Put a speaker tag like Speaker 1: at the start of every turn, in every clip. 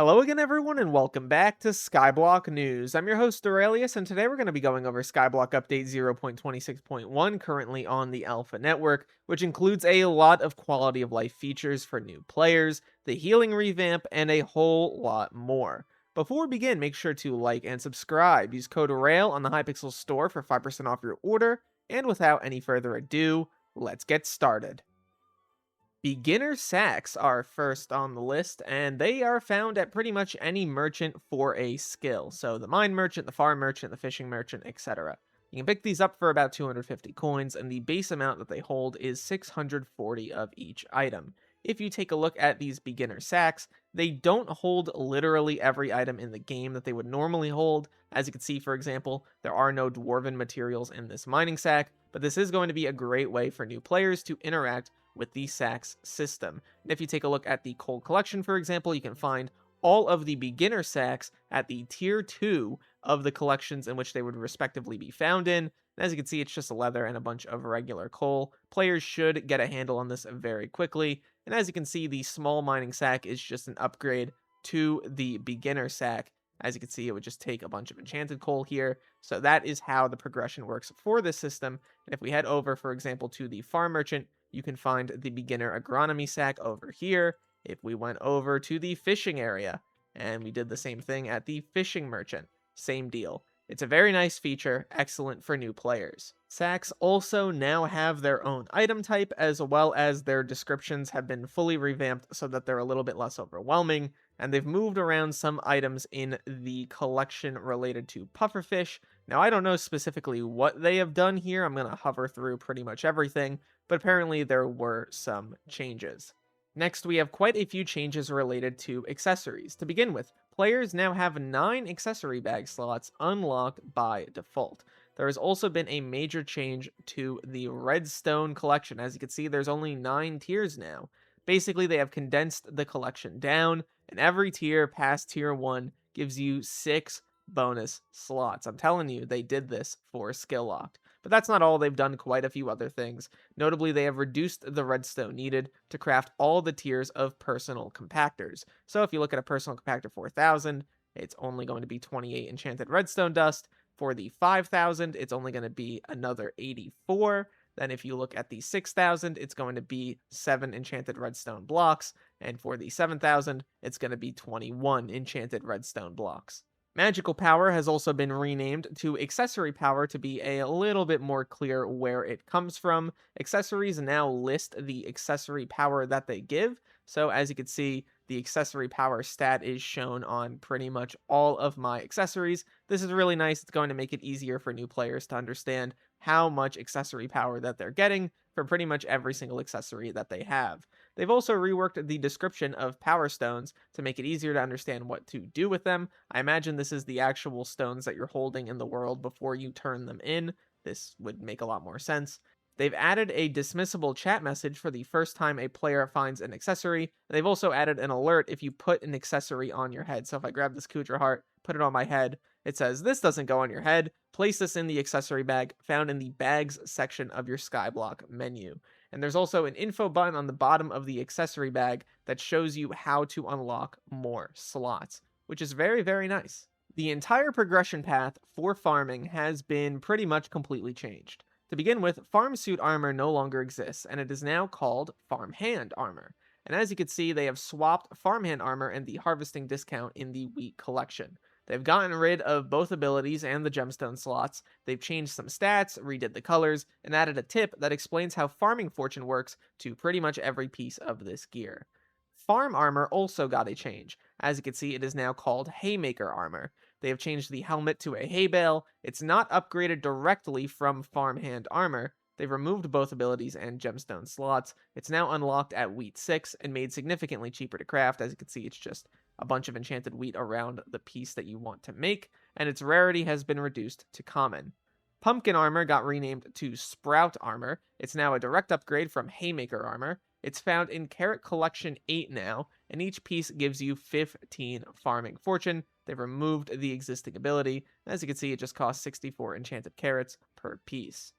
Speaker 1: Hello again, everyone, and welcome back to Skyblock News. I'm your host, Derailious, and today we're going to be going over Skyblock Update 0.26.1, currently on the Alpha Network, which includes a lot of quality of life features for new players, the healing revamp, and a whole lot more. Before we begin, make sure to like and subscribe. Use code RAIL on the Hypixel store for 5% off your order, and without any further ado, let's get started. Beginner sacks are first on the list, and they are found at pretty much any merchant for a skill. So the mine merchant, the farm merchant, the fishing merchant, etc. You can pick these up for about 250 coins, and the base amount that they hold is 640 of each item. If you take a look at these beginner sacks, they don't hold literally every item in the game that they would normally hold. As you can see, for example, there are no dwarven materials in this mining sack, but this is going to be a great way for new players to interact with the sacks system. And if you take a look at the coal collection, for example, you can find all of the beginner sacks at the tier 2 of the collections in which they would respectively be found in. And as you can see, it's just leather and a bunch of regular coal. Players should get a handle on this very quickly. And as you can see, the small mining sack is just an upgrade to the beginner sack. As you can see, it would just take a bunch of enchanted coal here. So that is how the progression works for this system. And if we head over, for example, to the farm merchant, you can find the beginner agronomy sack over here. If we went over to the fishing area and we did the same thing at the fishing merchant, same deal. It's a very nice feature, excellent for new players. Sacks also now have their own item type, as well as their descriptions have been fully revamped so that they're a little bit less overwhelming, and they've moved around some items in the collection related to pufferfish. Now, I don't know specifically what they have done here. I'm going to hover through pretty much everything, but apparently there were some changes. Next, we have quite a few changes related to accessories. To begin with, players now have 9 accessory bag slots unlocked by default. There has also been a major change to the redstone collection. As you can see, there's only 9 tiers now. Basically, they have condensed the collection down, and every tier past tier 1 gives you 6 bonus slots. I'm telling you, they did this for skill locked. But that's not all. They've done quite a few other things. Notably, they have reduced the redstone needed to craft all the tiers of personal compactors. So if you look at a personal compactor 4000, it's only going to be 28 enchanted redstone dust. For the 5000, it's only going to be another 84. Then if you look at the 6000, it's going to be 7 enchanted redstone blocks. And for the 7000, it's going to be 21 enchanted redstone blocks. Magical power has also been renamed to accessory power to be a little bit more clear where it comes from. Accessories now list the accessory power that they give. So as you can see, the accessory power stat is shown on pretty much all of my accessories. This is really nice. It's going to make it easier for new players to understand how much accessory power that they're getting for pretty much every single accessory that they have. They've also reworked the description of power stones to make it easier to understand what to do with them. I imagine this is the actual stones that you're holding in the world before you turn them in. This would make a lot more sense. They've added a dismissible chat message for the first time a player finds an accessory. They've also added an alert if you put an accessory on your head. So if I grab this Kudra heart, put it on my head, it says, "This doesn't go on your head. Place this in the accessory bag found in the bags section of your Skyblock menu." And there's also an info button on the bottom of the accessory bag that shows you how to unlock more slots, which is very, very nice. The entire progression path for farming has been pretty much completely changed. To begin with, farm suit armor no longer exists, and it is now called farmhand armor. And as you can see, they have swapped farmhand armor and the harvesting discount in the wheat collection. They've gotten rid of both abilities and the gemstone slots. They've changed some stats, redid the colors, and added a tip that explains how farming fortune works to pretty much every piece of this gear. Farm armor also got a change. As you can see, it is now called Haymaker armor. They have changed the helmet to a hay bale. It's not upgraded directly from farmhand armor. They've removed both abilities and gemstone slots. It's now unlocked at wheat 6 and made significantly cheaper to craft. As you can see, it's just a bunch of enchanted wheat around the piece that you want to make, and its rarity has been reduced to common. Pumpkin armor got renamed to Sprout armor. It's now a direct upgrade from Haymaker armor. It's found in Carrot Collection 8 now, and each piece gives you 15 farming fortune. They've removed the existing ability. As you can see, it just costs 64 enchanted carrots per piece.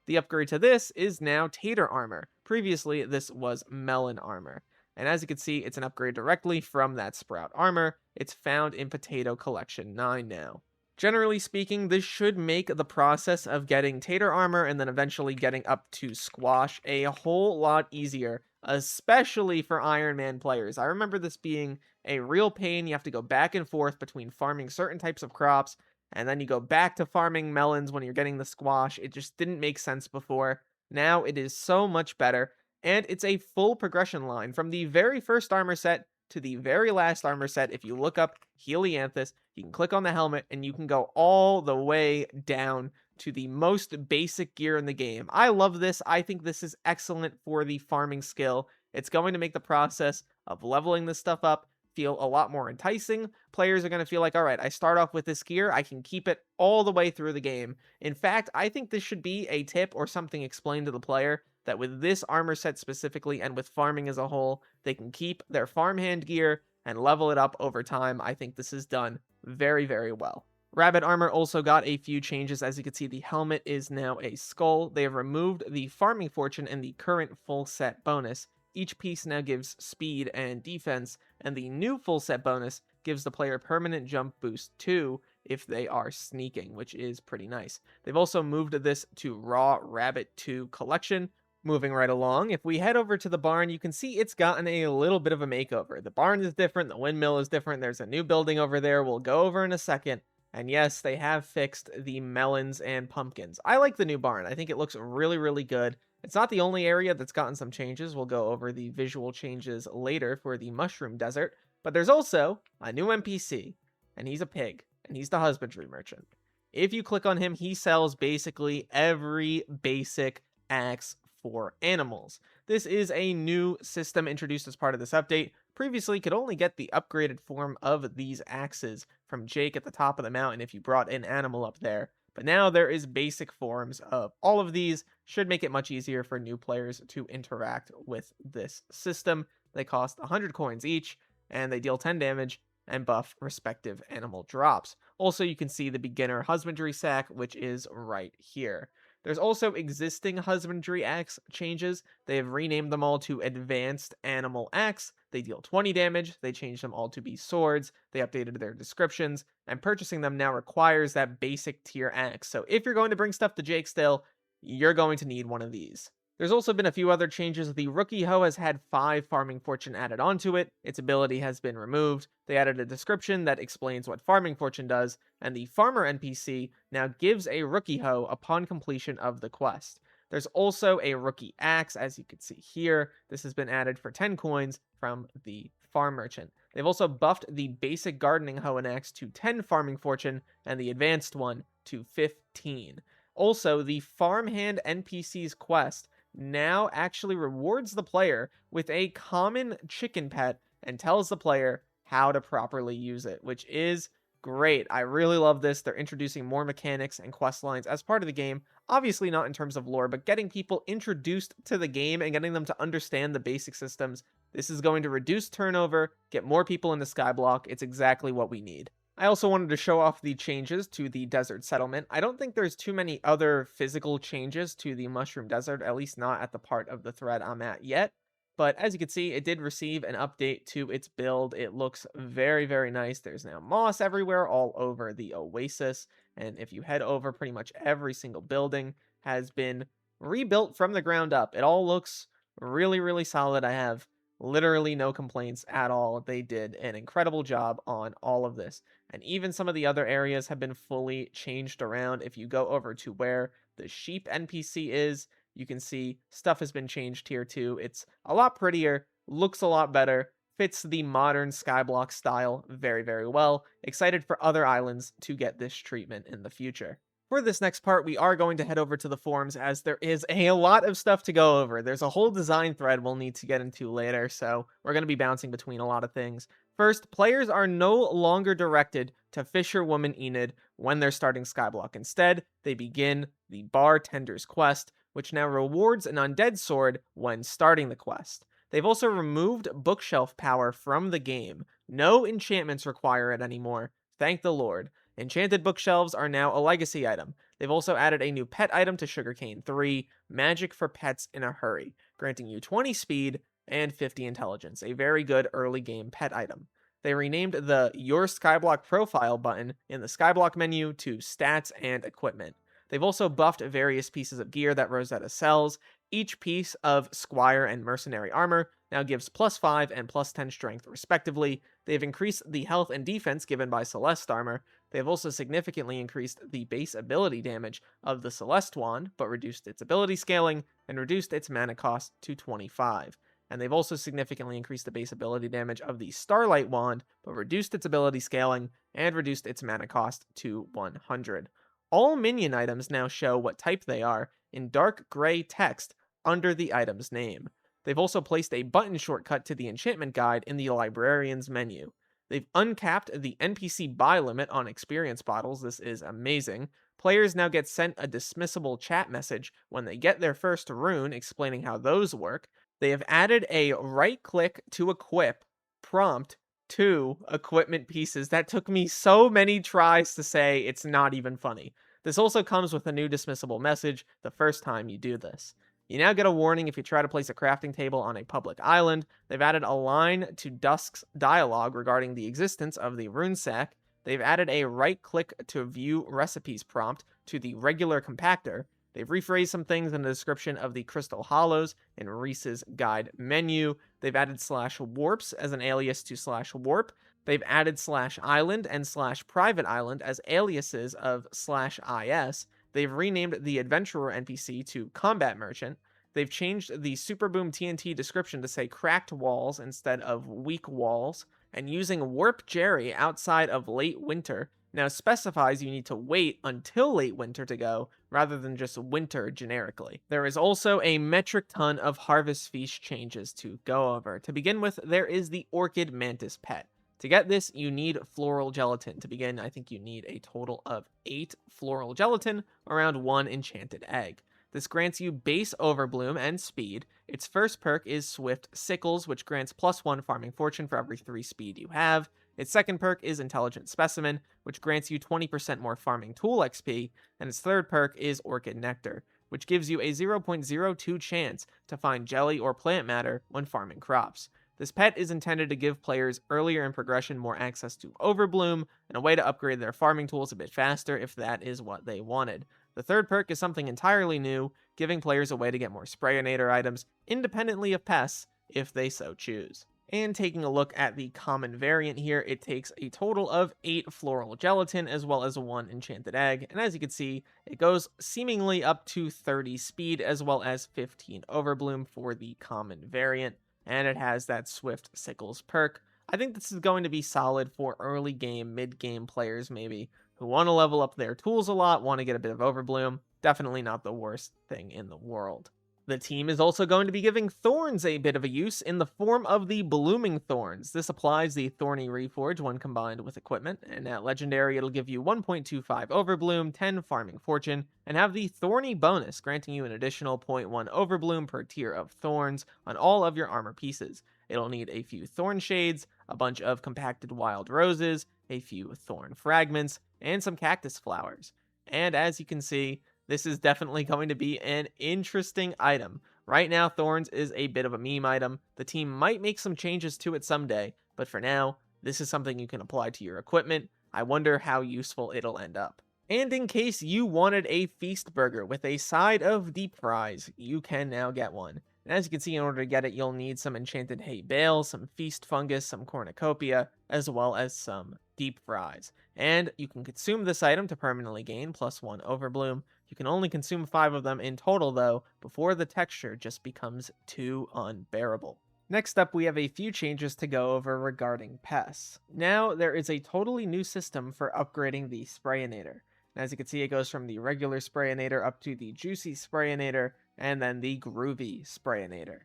Speaker 1: The upgrade to this is now Tater armor. Previously, this was Melon armor. And as you can see, it's an upgrade directly from that Sprout armor. It's found in Potato Collection 9 now. Generally speaking, this should make the process of getting Tater armor and then eventually getting up to Squash a whole lot easier, especially for Iron Man players. I remember this being a real pain. You have to go back and forth between farming certain types of crops, and then you go back to farming melons when you're getting the Squash. It just didn't make sense before. Now it is so much better, and it's a full progression line from the very first armor set to the very last armor set. If you look up Helianthus, you can click on the helmet and you can go all the way down to the most basic gear in the game. I love this. I think this is excellent for the farming skill. It's going to make the process of leveling this stuff up feel a lot more enticing. Players are going to feel like, all right, I start off with this gear, I can keep it all the way through the game. In fact, I think this should be a tip or something explained to the player that with this armor set specifically and with farming as a whole, they can keep their farmhand gear and level it up over time. I think this is done very, very well. Rabbit armor also got a few changes. As you can see, the helmet is now a skull. They have removed the farming fortune and the current full set bonus. Each piece now gives speed and defense, and the new full set bonus gives the player permanent jump boost 2 if they are sneaking, which is pretty nice. They've also moved this to Raw Rabbit 2 collection. Moving right along, if we head over to the barn, you can see it's gotten a little bit of a makeover. The barn is different, the windmill is different, there's a new building over there we'll go over in a second. And yes, they have fixed the melons and pumpkins. I like the new barn. I think it looks really, really good. It's not the only area that's gotten some changes. We'll go over the visual changes later for the mushroom desert. But there's also a new NPC, and he's a pig, and he's the husbandry merchant. If you click on him, he sells basically every basic axe for animals. This is a new system introduced as part of this update. Previously, could only get the upgraded form of these axes from Jake at the top of the mountain if you brought an animal up there. But now there is basic forms of all of these. Should make it much easier for new players to interact with this system. They cost 100 coins each, and they deal 10 damage and buff respective animal drops. Also, you can see the beginner husbandry sack, which is right here. There's also existing husbandry axe changes. They have renamed them all to Advanced Animal Axe. They deal 20 damage. They changed them all to be swords. They updated their descriptions, and purchasing them now requires that basic tier axe. So if you're going to bring stuff to Jake still, you're going to need one of these. There's also been a few other changes. The Rookie Hoe has had 5 Farming Fortune added onto it. Its ability has been removed. They added a description that explains what Farming Fortune does, and the Farmer NPC now gives a Rookie Hoe upon completion of the quest. There's also a Rookie Axe, as you can see here. This has been added for 10 coins from the Farm Merchant. They've also buffed the basic Gardening Hoe and Axe to 10 Farming Fortune, and the advanced one to 15. Also, the Farmhand NPC's quest now actually rewards the player with a common chicken pet and tells the player how to properly use it, which is great. I really love this. They're introducing more mechanics and quest lines as part of the game. Obviously not in terms of lore, but getting people introduced to the game and getting them to understand the basic systems. This is going to reduce turnover, get more people into Skyblock. It's exactly what we need. I also wanted to show off the changes to the desert settlement. I don't think there's too many other physical changes to the Mushroom Desert, at least not at the part of the thread I'm at yet. But as you can see, it did receive an update to its build. It looks very, very nice. There's now moss everywhere all over the oasis. And if you head over, pretty much every single building has been rebuilt from the ground up. It all looks really, really solid. I have literally no complaints at all. They did an incredible job on all of this. And even some of the other areas have been fully changed around. If you go over to where the sheep NPC is, you can see stuff has been changed here too. It's a lot prettier, looks a lot better, fits the modern Skyblock style very, very well. Excited for other islands to get this treatment in the future. For this next part, we are going to head over to the forums as there is a lot of stuff to go over. There's a whole design thread we'll need to get into later, so we're going to be bouncing between a lot of things. First, players are no longer directed to Fisherwoman Enid when they're starting Skyblock. Instead, they begin the Bartender's Quest, which now rewards an undead sword when starting the quest. They've also removed bookshelf power from the game. No enchantments require it anymore. Thank the Lord. Enchanted bookshelves are now a legacy item. They've also added a new pet item to Sugarcane 3, Magic for Pets in a Hurry, granting you 20 speed, and 50 intelligence, a very good early game pet item. They renamed the Your Skyblock Profile button in the Skyblock menu to Stats and Equipment. They've also buffed various pieces of gear that Rosetta sells. Each piece of Squire and Mercenary armor now gives +5 and +10 strength, respectively. They've increased the health and defense given by Celeste armor. They've also significantly increased the base ability damage of the Celeste wand, but reduced its ability scaling and reduced its mana cost to 25. And they've also significantly increased the base ability damage of the Starlight wand, but reduced its ability scaling and reduced its mana cost to 100. All minion items now show what type they are in dark gray text under the item's name. They've also placed a button shortcut to the enchantment guide in the librarian's menu. They've uncapped the NPC buy limit on experience bottles. This is amazing. Players now get sent a dismissible chat message when they get their first rune explaining how those work. They have added a right click to equip prompt to equipment pieces. That took me so many tries to say it's not even funny. This also comes with a new dismissible message the first time you do this. You now get a warning if you try to place a crafting table on a public island. They've added a line to Dusk's dialogue regarding the existence of the rune sack. They've added a right-click to view recipes prompt to the regular compactor. They've rephrased some things in the description of the crystal hollows in Reese's guide menu. They've added /warps as an alias to /warp. They've added /island and /private island as aliases of /is. They've renamed the Adventurer NPC to Combat Merchant. They've changed the Super Boom TNT description to say cracked walls instead of weak walls. And using Warp Jerry outside of late winter now specifies you need to wait until late winter to go, rather than just winter generically. There is also a metric ton of Harvest Feast changes to go over. To begin with, there is the Orchid Mantis pet. To get this, you need floral gelatin. To begin, I think you need a total of 8 floral gelatin, around 1 enchanted egg. This grants you base overbloom and speed. Its first perk is Swift Sickles, which grants +1 farming fortune for every 3 speed you have. Its second perk is Intelligent Specimen, which grants you 20% more farming tool XP. And its third perk is Orchid Nectar, which gives you a 0.02 chance to find jelly or plant matter when farming crops. This pet is intended to give players earlier in progression more access to Overbloom and a way to upgrade their farming tools a bit faster if that is what they wanted. The third perk is something entirely new, giving players a way to get more Sprayinator items independently of pests if they so choose. And taking a look at the common variant here, it takes a total of 8 floral gelatin as well as 1 enchanted egg, and as you can see, it goes seemingly up to 30 speed as well as 15 Overbloom for the common variant. And it has that Swift Sickles perk. I think this is going to be solid for early game, mid game players maybe, who want to level up their tools a lot, want to get a bit of Overbloom. Definitely not the worst thing in the world. The team is also going to be giving Thorns a bit of a use in the form of the Blooming Thorns. This applies the Thorny Reforge when combined with equipment, and at Legendary it'll give you 1.25 Overbloom, 10 Farming Fortune, and have the Thorny bonus, granting you an additional 0.1 Overbloom per tier of Thorns on all of your armor pieces. It'll need a few Thorn Shades, a bunch of compacted wild roses, a few Thorn Fragments, and some cactus flowers. And as you can see, this is definitely going to be an interesting item. Right now, Thorns is a bit of a meme item. The team might make some changes to it someday, but for now, this is something you can apply to your equipment. I wonder how useful it'll end up. And in case you wanted a feast burger with a side of deep fries, you can now get one. And as you can see, in order to get it, you'll need some enchanted hay bale, some feast fungus, some cornucopia, as well as some deep fries. And you can consume this item to permanently gain +1 Overbloom. You can only consume 5 of them in total, though, before the texture just becomes too unbearable. Next up, we have a few changes to go over regarding pests. Now, there is a totally new system for upgrading the Sprayinator. And as you can see, it goes from the regular Sprayinator up to the Juicy Sprayinator, and then the Groovy Sprayinator.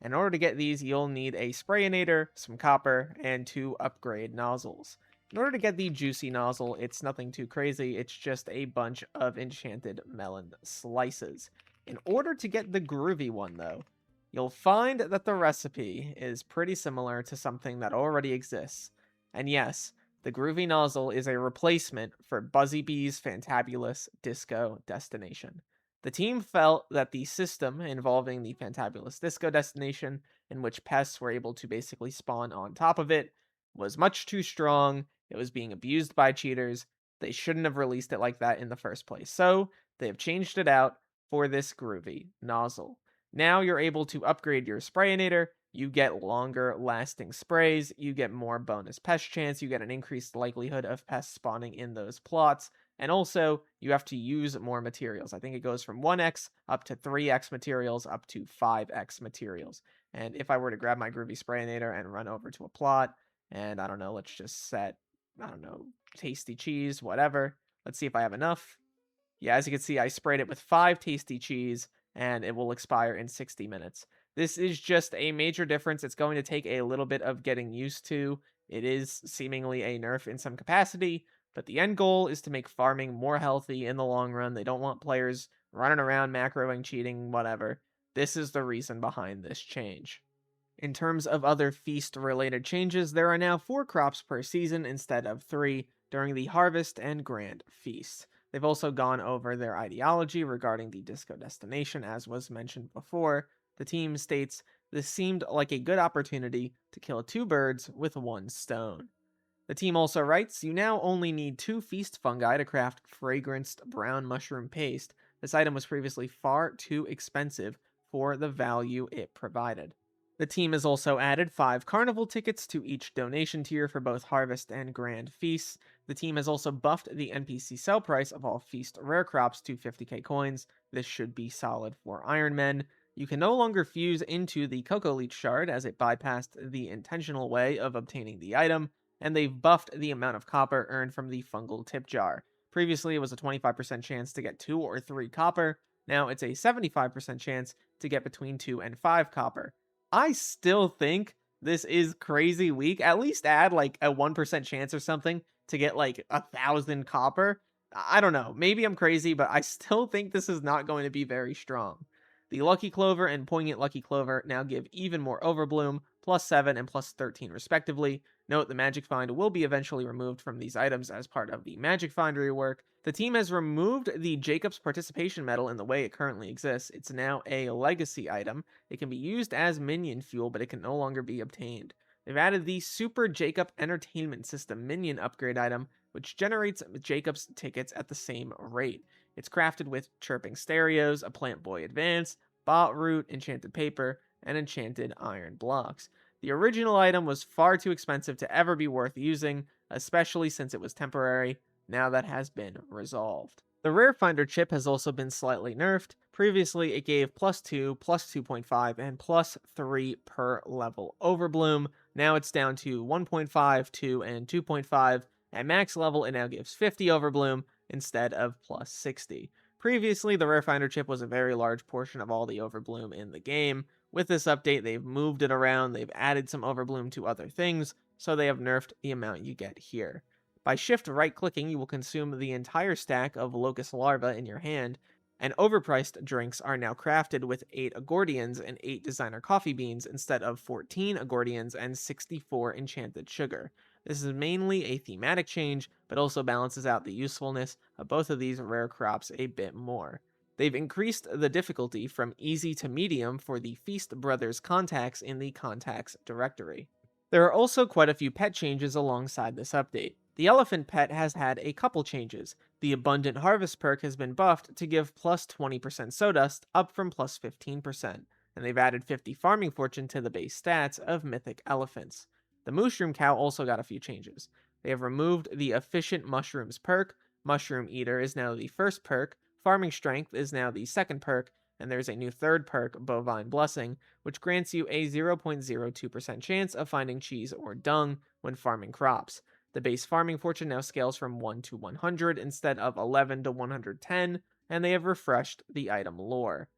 Speaker 1: In order to get these, you'll need a Sprayinator, some copper, and 2 upgrade nozzles. In order to get the Juicy nozzle, it's nothing too crazy, it's just a bunch of enchanted melon slices. In order to get the Groovy one, though, you'll find that the recipe is pretty similar to something that already exists. And yes, the Groovy nozzle is a replacement for Buzzy Bee's Fantabulous Disco Destination. The team felt that the system involving the Fantabulous Disco Destination in which pests were able to basically spawn on top of it, was much too strong. It was being abused by cheaters. They shouldn't have released it like that in the first place. So they have changed it out for this groovy nozzle. Now you're able to upgrade your sprayinator. You get longer lasting sprays. You get more bonus pest chance. You get an increased likelihood of pests spawning in those plots. And also, you have to use more materials. I think it goes from 1x up to 3x materials up to 5x materials. And if I were to grab my groovy sprayinator and run over to a plot, and I don't know, let's just set, I don't know, tasty cheese, whatever. Let's see if I have enough. Yeah, as you can see, I sprayed it with 5 tasty cheese, and it will expire in 60 minutes. This is just a major difference. It's going to take a little bit of getting used to. It is seemingly a nerf in some capacity, but the end goal is to make farming more healthy in the long run. They don't want players running around macroing, cheating, whatever. This is the reason behind this change. In terms of other feast-related changes, there are now 4 crops per season instead of 3 during the Harvest and Grand Feast. They've also gone over their ideology regarding the disco destination, as was mentioned before. The team states, "This seemed like a good opportunity to kill 2 birds with 1 stone." The team also writes, "You now only need 2 feast fungi to craft fragranced brown mushroom paste. This item was previously far too expensive for the value it provided." The team has also added 5 carnival tickets to each donation tier for both Harvest and Grand Feasts. The team has also buffed the NPC sell price of all Feast rare crops to 50k coins. This should be solid for Iron Men. You can no longer fuse into the Cocoa Leech shard as it bypassed the intentional way of obtaining the item, and they've buffed the amount of copper earned from the fungal tip jar. Previously, it was a 25% chance to get 2 or 3 copper. Now it's a 75% chance to get between 2 and 5 copper. I still think this is crazy weak. At least add like a 1% chance or something to get like 1,000 copper. I don't know. Maybe I'm crazy, but I still think this is not going to be very strong. The Lucky Clover and Poignant Lucky Clover now give even more Overbloom, +7 and +13 respectively. Note the Magic Find will be eventually removed from these items as part of the Magic Find rework. The team has removed the Jacob's Participation Medal in the way it currently exists. It's now a legacy item. It can be used as minion fuel, but it can no longer be obtained. They've added the Super Jacob Entertainment System minion upgrade item, which generates Jacob's tickets at the same rate. It's crafted with chirping stereos, a plant boy advance, bot root, enchanted paper, and enchanted iron blocks. The original item was far too expensive to ever be worth using, especially since it was temporary. Now that has been resolved. The Rare Finder chip has also been slightly nerfed. Previously, it gave +2, +2.5, and +3 per level Overbloom. Now it's down to 1.5, 2, and 2.5. At max level, it now gives 50 Overbloom instead of +60. Previously, the Rare Finder chip was a very large portion of all the Overbloom in the game. With this update, they've moved it around, they've added some Overbloom to other things, so they have nerfed the amount you get here. By shift right-clicking, you will consume the entire stack of Locust Larva in your hand, and overpriced drinks are now crafted with 8 Agordians and 8 Designer Coffee Beans instead of 14 Agordians and 64 Enchanted Sugar. This is mainly a thematic change, but also balances out the usefulness of both of these rare crops a bit more. They've increased the difficulty from easy to medium for the Feast Brothers contacts in the contacts directory. There are also quite a few pet changes alongside this update. The elephant pet has had a couple changes. The Abundant Harvest perk has been buffed to give +20% Sawdust, up from +15%, and they've added 50 farming fortune to the base stats of Mythic Elephants. The Mushroom Cow also got a few changes. They have removed the Efficient Mushrooms perk, Mushroom Eater is now the first perk, Farming Strength is now the second perk, and there's a new third perk, Bovine Blessing, which grants you a 0.02% chance of finding cheese or dung when farming crops. The base farming fortune now scales from 1 to 100 instead of 11 to 110, and they have refreshed the item lore.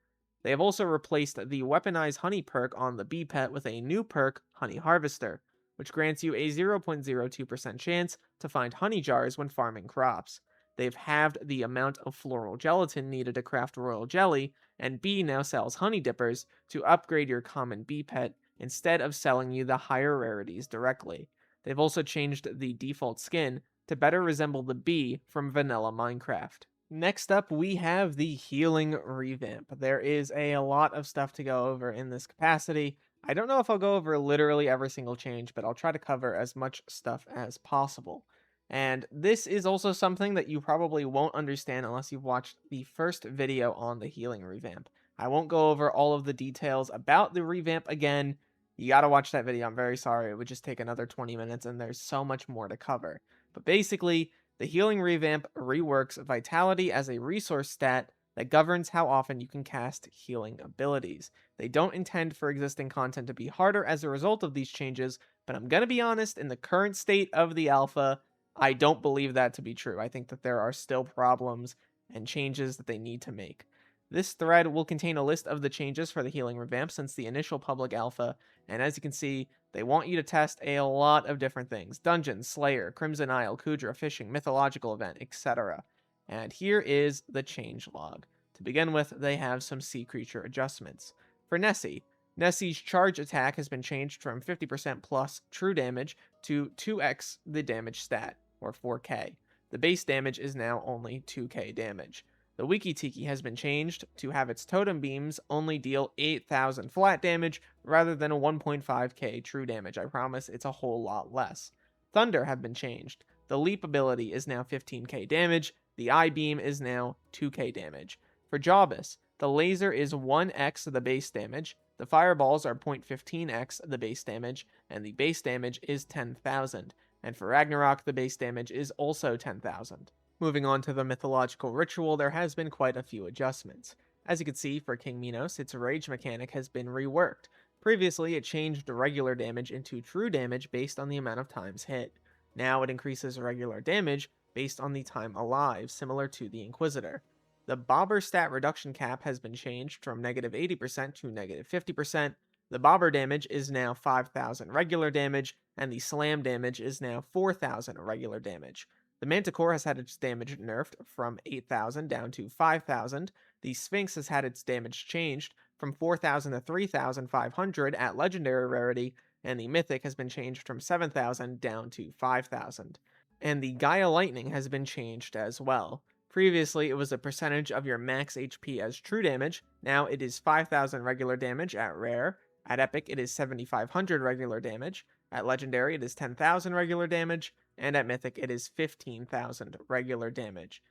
Speaker 1: They have also replaced the Weaponized Honey perk on the bee pet with a new perk, Honey Harvester, which grants you a 0.02% chance to find honey jars when farming crops. They've halved the amount of floral gelatin needed to craft royal jelly, and bee now sells honey dippers to upgrade your common bee pet instead of selling you the higher rarities directly. They've also changed the default skin to better resemble the bee from vanilla Minecraft. Next up, we have the healing revamp. There is a lot of stuff to go over in this capacity. I don't know if I'll go over literally every single change, but I'll try to cover as much stuff as possible. And this is also something that you probably won't understand unless you've watched the first video on the healing revamp. I won't go over all of the details about the revamp again. You gotta watch that video. I'm very sorry. It would just take another 20 minutes, and there's so much more to cover. But basically, the healing revamp reworks vitality as a resource stat that governs how often you can cast healing abilities. They don't intend for existing content to be harder as a result of these changes, but I'm going to be honest, in the current state of the alpha, I don't believe that to be true. I think that there are still problems and changes that they need to make. This thread will contain a list of the changes for the healing revamp since the initial public alpha, and as you can see, they want you to test a lot of different things: Dungeon, Slayer, Crimson Isle, Kudra, Fishing, Mythological Event, etc. And here is the change log. To begin with, they have some sea creature adjustments. For Nessie, Nessie's charge attack has been changed from 50% plus true damage to 2x the damage stat, or 4k. The base damage is now only 2k damage. The Wiki Tiki has been changed to have its totem beams only deal 8,000 flat damage rather than a 1.5k true damage. I promise it's a whole lot less. Thunder have been changed. The leap ability is now 15k damage. The eye beam is now 2k damage. For Jawbus, the laser is 1x the base damage, the fireballs are 0.15x the base damage, and the base damage is 10,000. And for Ragnarok, the base damage is also 10,000. Moving on to the mythological ritual, there has been quite a few adjustments. As you can see, for King Minos, its rage mechanic has been reworked. Previously, it changed regular damage into true damage based on the amount of times hit. Now it increases regular damage based on the time alive, similar to the Inquisitor. The Bobber stat reduction cap has been changed from negative 80% to negative 50%. The Bobber damage is now 5,000 regular damage, and the Slam damage is now 4,000 regular damage. The Manticore has had its damage nerfed from 8,000 down to 5,000. The Sphinx has had its damage changed from 4,000 to 3,500 at legendary rarity, and the Mythic has been changed from 7,000 down to 5,000. And the Gaia Lightning has been changed as well. Previously, it was a percentage of your max HP as true damage. Now it is 5,000 regular damage at rare. At epic, it is 7,500 regular damage. At legendary, it is 10,000 regular damage. And at mythic, it is 15,000 regular damage.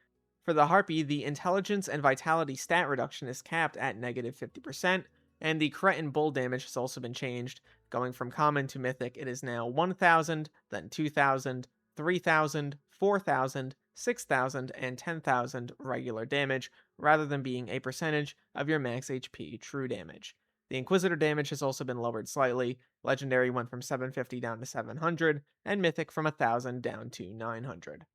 Speaker 1: For the Harpy, the intelligence and vitality stat reduction is capped at negative 50%. And the Cretin Bull damage has also been changed. Going from common to mythic, it is now 1,000, then 2,000, 3,000, 4,000, 6,000, and 10,000 regular damage, rather than being a percentage of your max HP true damage. The Inquisitor damage has also been lowered slightly. Legendary went from 750 down to 700, and Mythic from 1,000 down to 900.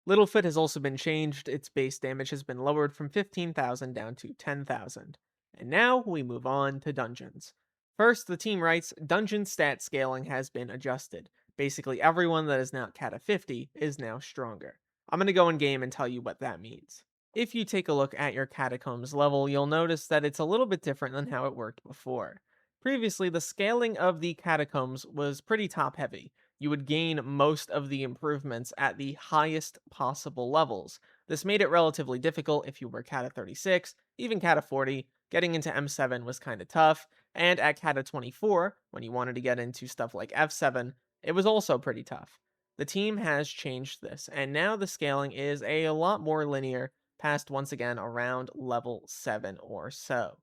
Speaker 1: Littlefoot has also been changed. Its base damage has been lowered from 15,000 down to 10,000. And now we move on to dungeons. First, the team writes, dungeon stat scaling has been adjusted. Basically, everyone that is now at Kata 50 is now stronger. I'm going to go in game and tell you what that means. If you take a look at your Catacombs level, you'll notice that it's a little bit different than how it worked before. Previously, the scaling of the Catacombs was pretty top-heavy. You would gain most of the improvements at the highest possible levels. This made it relatively difficult if you were Kata 36, even Kata 40. Getting into M7 was kind of tough, and at Kata 24, when you wanted to get into stuff like F7, it was also pretty tough. The team has changed this, and now the scaling is a lot more linear, past once again around level 7 or so.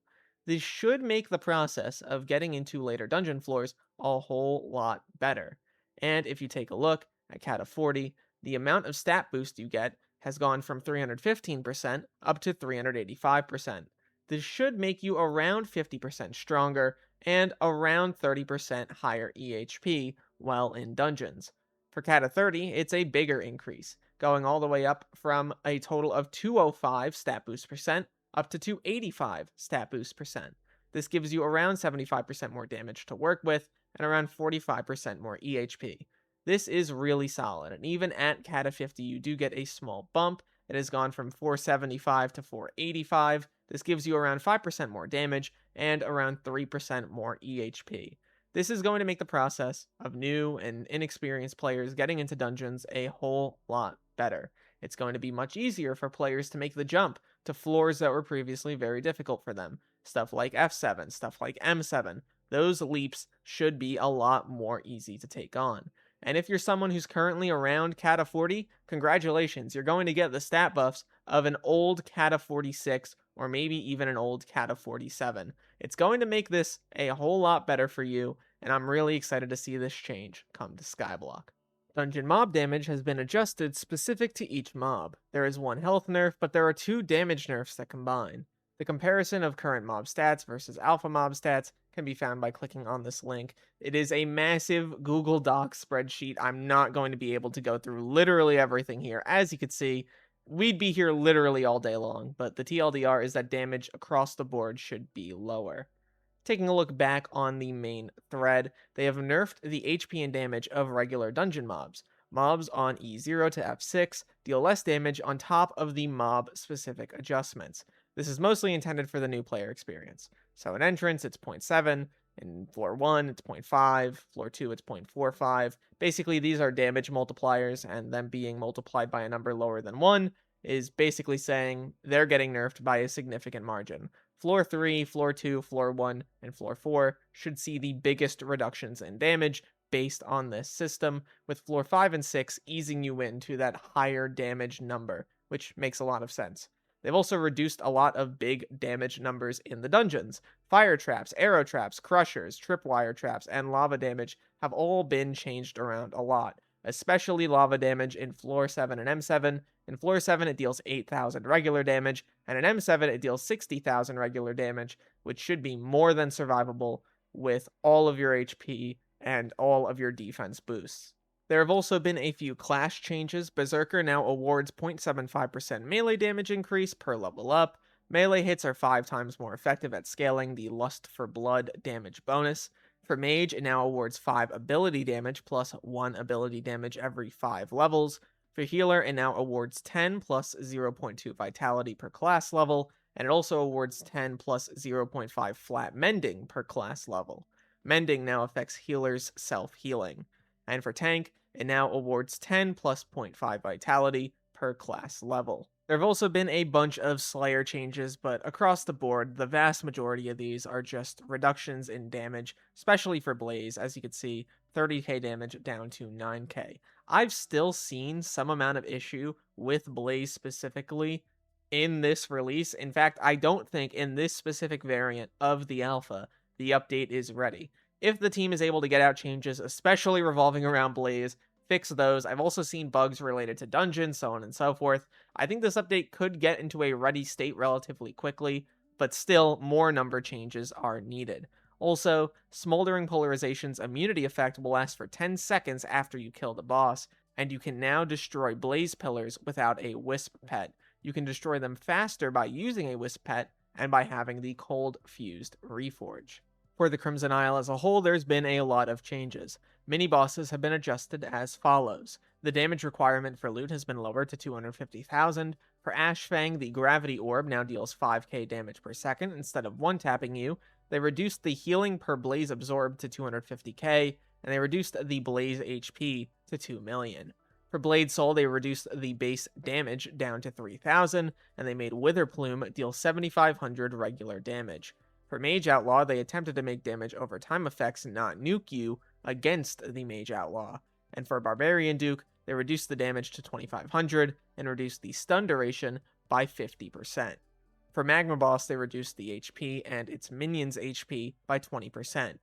Speaker 1: This should make the process of getting into later dungeon floors a whole lot better. And if you take a look at Kata 40, the amount of stat boost you get has gone from 315% up to 385%. This should make you around 50% stronger and around 30% higher EHP while in dungeons. For Kata 30, it's a bigger increase, going all the way up from a total of 205 stat boost percent up to 285 stat boost percent. This gives you around 75% more damage to work with and around 45% more EHP. This is really solid, and even at Kata 50 you do get a small bump. It has gone from 475 to 485. This gives you around 5% more damage and around 3% more EHP. This is going to make the process of new and inexperienced players getting into dungeons a whole lot better. It's going to be much easier for players to make the jump to floors that were previously very difficult for them. Stuff like F7, stuff like M7. those leaps should be a lot more easy to take on. And if you're someone who's currently around Kata 40, congratulations, you're going to get the stat buffs of an old Kata 46 or maybe even an old Kata 47. It's going to make this a whole lot better for you, and I'm really excited to see this change come to Skyblock. Dungeon mob damage has been adjusted specific to each mob. There is one health nerf, but there are two damage nerfs that combine. The comparison of current mob stats versus alpha mob stats can be found by clicking on this link. It is a massive Google Docs spreadsheet. I'm not going to be able to go through literally everything here. As you can see, we'd be here literally all day long, but the TLDR is that damage across the board should be lower. Taking a look back on the main thread, they have nerfed the HP and damage of regular dungeon mobs. Mobs on E0 to F6 deal less damage on top of the mob-specific adjustments. This is mostly intended for the new player experience. So in entrance, it's 0.7, in floor 1, it's 0.5, floor 2, it's 0.45. Basically, these are damage multipliers, and them being multiplied by a number lower than 1 is basically saying they're getting nerfed by a significant margin. Floor 3, Floor 2, Floor 1, and Floor 4 should see the biggest reductions in damage based on this system, with Floor 5 and 6 easing you into that higher damage number, which makes a lot of sense. They've also reduced a lot of big damage numbers in the dungeons. Fire traps, arrow traps, crushers, tripwire traps, and lava damage have all been changed around a lot, especially lava damage in Floor 7 and M7. In Floor 7, it deals 8,000 regular damage, and in M7, it deals 60,000 regular damage, which should be more than survivable with all of your HP and all of your defense boosts. There have also been a few clash changes. Berserker now awards 0.75% melee damage increase per level up. Melee hits are 5 times more effective at scaling the Lust for Blood damage bonus. For Mage, it now awards 5 ability damage plus 1 ability damage every 5 levels. For Healer, it now awards 10 plus 0.2 Vitality per class level, and it also awards 10 plus 0.5 Flat Mending per class level. Mending now affects Healer's self-healing. And for Tank, it now awards 10 plus 0.5 Vitality per class level. There have also been a bunch of Slayer changes, but across the board, the vast majority of these are just reductions in damage, especially for Blaze. As you can see, 30k damage down to 9k. I've still seen some amount of issue with Blaze specifically in this release. In fact, I don't think in this specific variant of the alpha, the update is ready. If the team is able to get out changes, especially revolving around Blaze, fix those. I've also seen bugs related to dungeons, so on and so forth. I think this update could get into a ready state relatively quickly, but still, more number changes are needed. Also, Smoldering Polarization's immunity effect will last for 10 seconds after you kill the boss, and you can now destroy Blaze Pillars without a Wisp Pet. You can destroy them faster by using a Wisp Pet and by having the Cold Fused Reforge. For the Crimson Isle as a whole, there's been a lot of changes. Mini-bosses have been adjusted as follows. The damage requirement for loot has been lowered to 250,000. For Ashfang, the Gravity Orb now deals 5k damage per second instead of one-tapping you. They reduced the healing per Blaze absorbed to 250k, and they reduced the Blaze HP to 2 million. For Blade Soul, they reduced the base damage down to 3,000, and they made Wither Plume deal 7,500 regular damage. For Mage Outlaw, they attempted to make damage over time effects not nuke you against the Mage Outlaw. And for Barbarian Duke, they reduced the damage to 2,500 and reduced the stun duration by 50%. For Magma Boss, they reduced the HP and its minions' HP by 20%.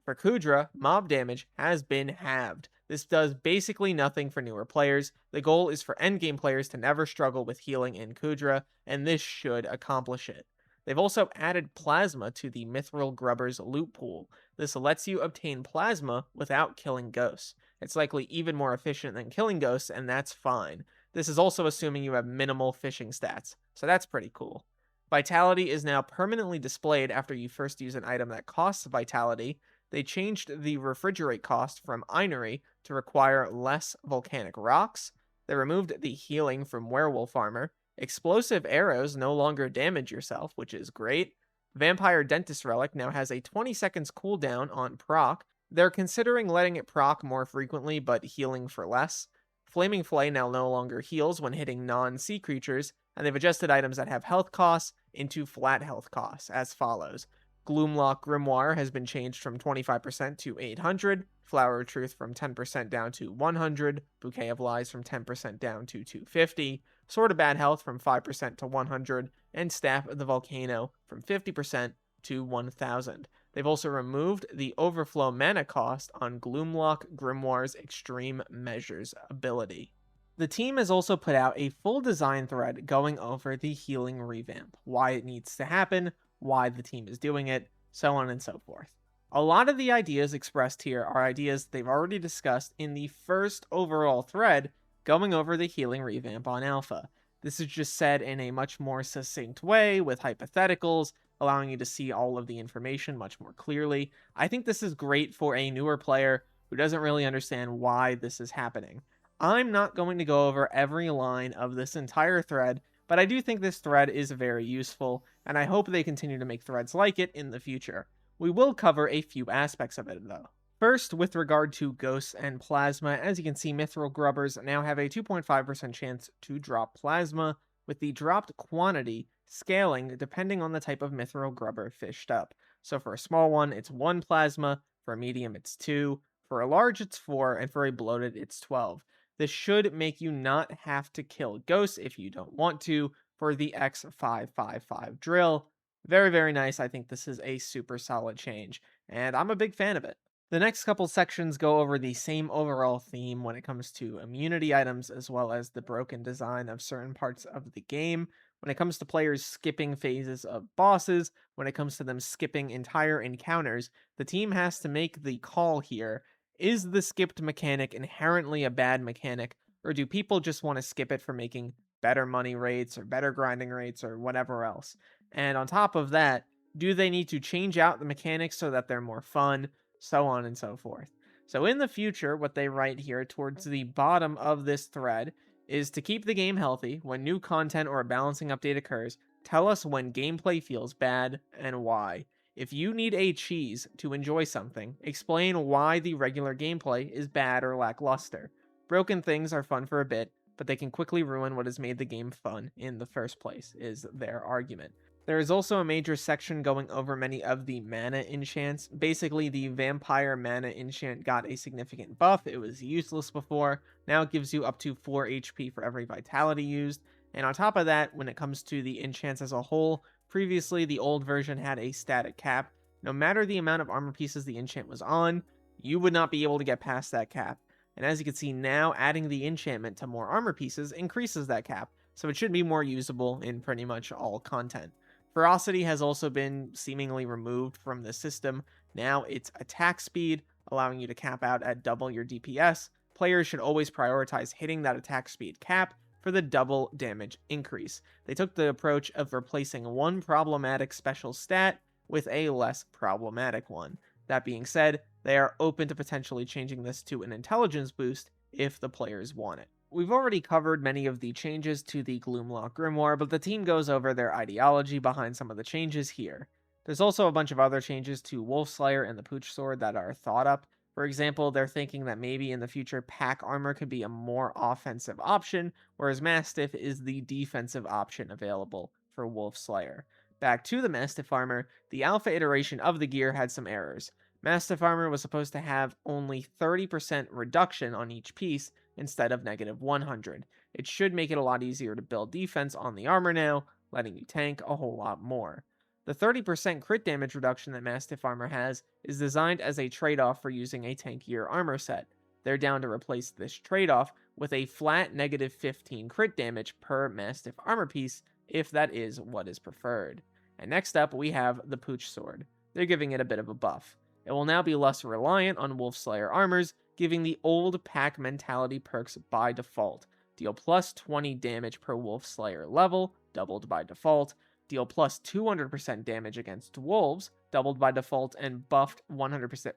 Speaker 1: For Kudra, mob damage has been halved. This does basically nothing for newer players. The goal is for endgame players to never struggle with healing in Kudra, and this should accomplish it. They've also added Plasma to the Mithril Grubber's loot pool. This lets you obtain Plasma without killing ghosts. It's likely even more efficient than killing ghosts, and that's fine. This is also assuming you have minimal fishing stats, so that's pretty cool. Vitality is now permanently displayed after you first use an item that costs Vitality. They changed the refrigerate cost from Einery to require less volcanic rocks. They removed the healing from Werewolf Armor. Explosive arrows no longer damage yourself, which is great. Vampire Dentist Relic now has a 20 seconds cooldown on proc. They're considering letting it proc more frequently, but healing for less. Flaming Flay now no longer heals when hitting non-sea creatures, and they've adjusted items that have health costs into flat health costs, as follows. Gloomlock Grimoire has been changed from 25% to 800, Flower of Truth from 10% down to 100, Bouquet of Lies from 10% down to 250, Sword of Bad Health from 5% to 100, and Staff of the Volcano from 50% to 1000. They've also removed the overflow mana cost on Gloomlock Grimoire's Extreme Measures ability. The team has also put out a full design thread going over the healing revamp, why it needs to happen, why the team is doing it, so on and so forth. A lot of the ideas expressed here are ideas they've already discussed in the first overall thread going over the healing revamp on Alpha. This is just said in a much more succinct way with hypotheticals, allowing you to see all of the information much more clearly. I think this is great for a newer player who doesn't really understand why this is happening. I'm not going to go over every line of this entire thread, but I do think this thread is very useful, and I hope they continue to make threads like it in the future. We will cover a few aspects of it, though. First, with regard to Ghosts and Plasma, as you can see, Mithril Grubbers now have a 2.5% chance to drop Plasma, with the dropped quantity scaling depending on the type of Mithril Grubber fished up. So for a small one, it's 1 Plasma, for a medium, it's 2, for a large, it's 4, and for a bloated, it's 12. This should make you not have to kill ghosts if you don't want to for the X555 drill. Very, very nice. I think this is a super solid change, and I'm a big fan of it. The next couple sections go over the same overall theme when it comes to immunity items, as well as the broken design of certain parts of the game. When it comes to players skipping phases of bosses, when it comes to them skipping entire encounters, the team has to make the call here. Is the skipped mechanic inherently a bad mechanic, or do people just want to skip it for making better money rates or better grinding rates or whatever else? And on top of that, do they need to change out the mechanics so that they're more fun, so on and so forth? So in the future, what they write here towards the bottom of this thread is to keep the game healthy. When new content or a balancing update occurs, tell us when gameplay feels bad and why. If you need a cheese to enjoy something, explain why the regular gameplay is bad or lackluster. Broken things are fun for a bit, but they can quickly ruin what has made the game fun in the first place, is their argument. There is also a major section going over many of the mana enchants. Basically, the vampire mana enchant got a significant buff. It was useless before. Now it gives you up to 4 HP for every vitality used. And on top of that, when it comes to the enchants as a whole, previously the old version had a static cap. No matter the amount of armor pieces the enchant was on, you would not be able to get past that cap. And as you can see now, adding the enchantment to more armor pieces increases that cap, so it should be more usable in pretty much all content. Ferocity has also been seemingly removed from the system. Now it's attack speed, allowing you to cap out at double your DPS. Players should always prioritize hitting that attack speed cap for the double damage increase. They took the approach of replacing one problematic special stat with a less problematic one. That being said, they are open to potentially changing this to an intelligence boost if the players want it. We've already covered many of the changes to the Gloomlock Grimoire, but the team goes over their ideology behind some of the changes here. There's also a bunch of other changes to Wolfslayer and the Pooch Sword that are thought up. For example, they're thinking that maybe in the future pack armor could be a more offensive option, whereas Mastiff is the defensive option available for Wolfslayer. Back to the Mastiff armor, the alpha iteration of the gear had some errors. Mastiff armor was supposed to have only 30% reduction on each piece instead of negative 100. It should make it a lot easier to build defense on the armor now, letting you tank a whole lot more. The 30% crit damage reduction that Mastiff armor has is designed as a trade-off for using a tankier armor set. They're down to replace this trade-off with a flat negative 15 crit damage per Mastiff armor piece, if that is what is preferred. And next up, we have the Pooch Sword. They're giving it a bit of a buff. It will now be less reliant on Wolfslayer armors, giving the old pack mentality perks by default. Deal plus 20 damage per Wolfslayer level, doubled by default. Deal plus 200% damage against wolves, doubled by default, and buffed 100%,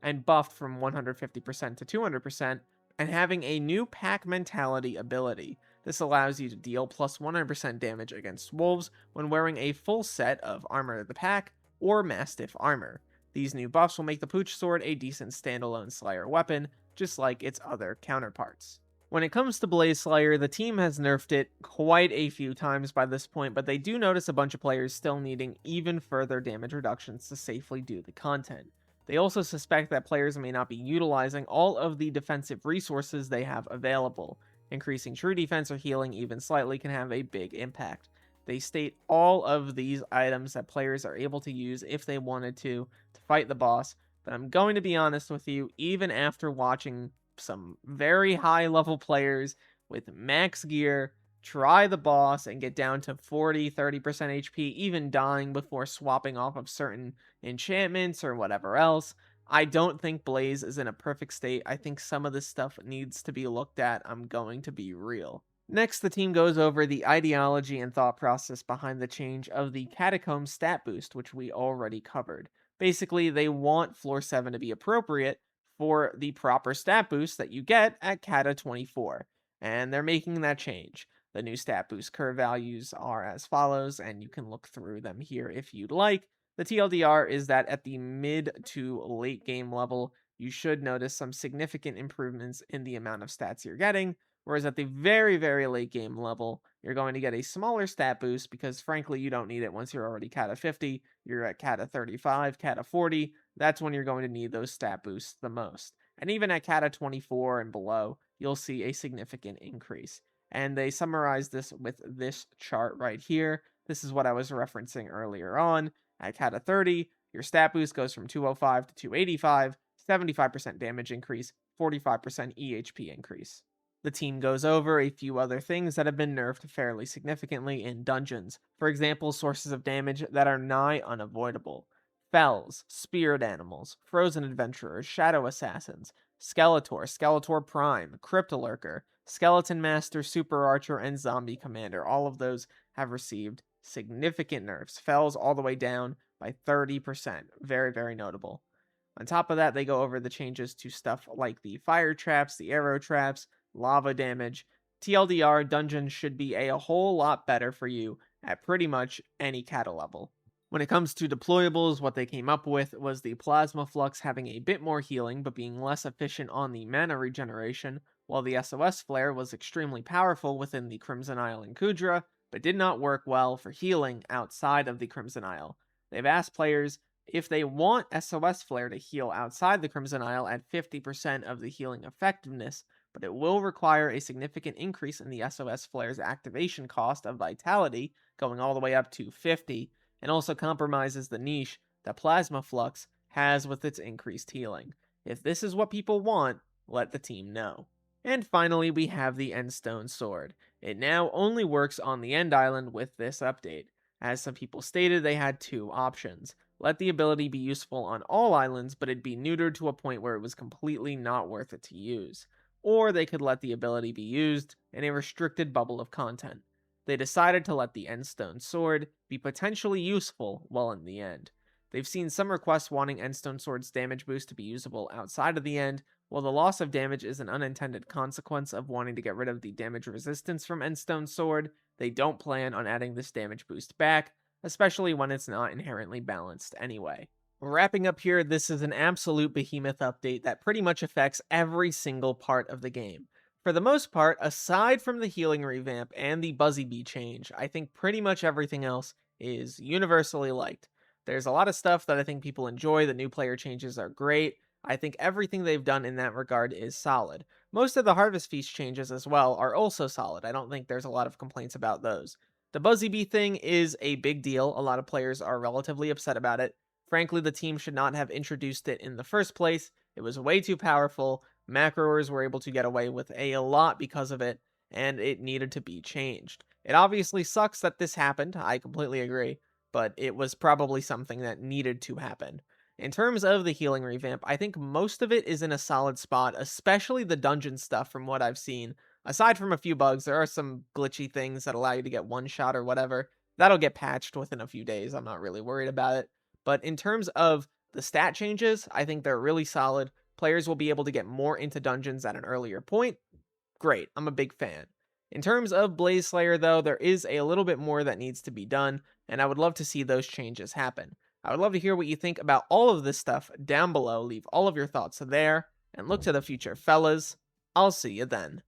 Speaker 1: and buffed from 150% to 200%, and having a new pack mentality ability. This allows you to deal plus 100% damage against wolves when wearing a full set of Armor of the Pack or Mastiff armor. These new buffs will make the Pooch Sword a decent standalone Slayer weapon, just like its other counterparts. When it comes to Blaze Slayer, the team has nerfed it quite a few times by this point, but they do notice a bunch of players still needing even further damage reductions to safely do the content. They also suspect that players may not be utilizing all of the defensive resources they have available. Increasing true defense or healing even slightly can have a big impact. They state all of these items that players are able to use if they wanted to fight the boss, but I'm going to be honest with you, even after watching some very high level players with max gear try the boss and get down to 40-30% HP, even dying before swapping off of certain enchantments or whatever else. I don't think Blaze is in a perfect state. I think some of this stuff needs to be looked at. I'm going to be real. Next, the team goes over the ideology and thought process behind the change of the Catacomb stat boost, which we already covered. Basically, they want Floor 7 to be appropriate for the proper stat boost that you get at Cata 24, and they're making that change. The new stat boost curve values are as follows, and you can look through them here if you'd like. The TLDR is that at the mid to late game level, you should notice some significant improvements in the amount of stats you're getting, whereas at the very, very late game level, you're going to get a smaller stat boost because, frankly, you don't need it once you're already Cata 50, you're at Cata 35, Cata 40, that's when you're going to need those stat boosts the most. And even at Cata 24 and below, you'll see a significant increase. And they summarize this with this chart right here. This is what I was referencing earlier on. At Cata 30, your stat boost goes from 205 to 285, 75% damage increase, 45% EHP increase. The team goes over a few other things that have been nerfed fairly significantly in dungeons. For example, sources of damage that are nigh unavoidable. Fells, spirit animals, frozen adventurers, shadow assassins, Skeletor, Skeletor Prime, Cryptolurker, Skeleton Master, Super Archer, and Zombie Commander. All of those have received significant nerfs. Fells all the way down by 30%. Very, very notable. On top of that, they go over the changes to stuff like the fire traps, the arrow traps, lava damage. TLDR, dungeons should be a whole lot better for you at pretty much any Cata level. When it comes to deployables, what they came up with was the Plasma Flux having a bit more healing, but being less efficient on the mana regeneration, while the SOS Flare was extremely powerful within the Crimson Isle and Kudra, but did not work well for healing outside of the Crimson Isle. They've asked players if they want SOS Flare to heal outside the Crimson Isle at 50% of the healing effectiveness, but it will require a significant increase in the SOS Flare's activation cost of Vitality, going all the way up to 50, and also compromises the niche that Plasma Flux has with its increased healing. If this is what people want, let the team know. And finally, we have the Endstone Sword. It now only works on the End Island with this update. As some people stated, they had two options. Let the ability be useful on all islands, but it'd be neutered to a point where it was completely not worth it to use. Or they could let the ability be used in a restricted bubble of content. They decided to let the Endstone Sword be potentially useful while in the end. They've seen some requests wanting Endstone Sword's damage boost to be usable outside of the end. While the loss of damage is an unintended consequence of wanting to get rid of the damage resistance from Endstone Sword, they don't plan on adding this damage boost back, especially when it's not inherently balanced anyway. Wrapping up here, this is an absolute behemoth update that pretty much affects every single part of the game. For the most part, aside from the healing revamp and the Buzzy Bee change, I think pretty much everything else is universally liked. There's a lot of stuff that I think people enjoy. The new player changes are great. I think everything they've done in that regard is solid. Most of the Harvest Feast changes as well are also solid. I don't think there's a lot of complaints about those. The Buzzy Bee thing is a big deal. A lot of players are relatively upset about it. Frankly, the team should not have introduced it in the first place. It was way too powerful. Macroers were able to get away with a lot because of it, and it needed to be changed. It obviously sucks that this happened, I completely agree, but it was probably something that needed to happen. In terms of the healing revamp, I think most of it is in a solid spot, especially the dungeon stuff from what I've seen. Aside from a few bugs, there are some glitchy things that allow you to get one shot or whatever. That'll get patched within a few days, I'm not really worried about it. But in terms of the stat changes, I think they're really solid. Players will be able to get more into dungeons at an earlier point. Great, I'm a big fan. In terms of Blaze Slayer, though, there is a little bit more that needs to be done, and I would love to see those changes happen. I would love to hear what you think about all of this stuff down below. Leave all of your thoughts there, and look to the future, fellas. I'll see you then.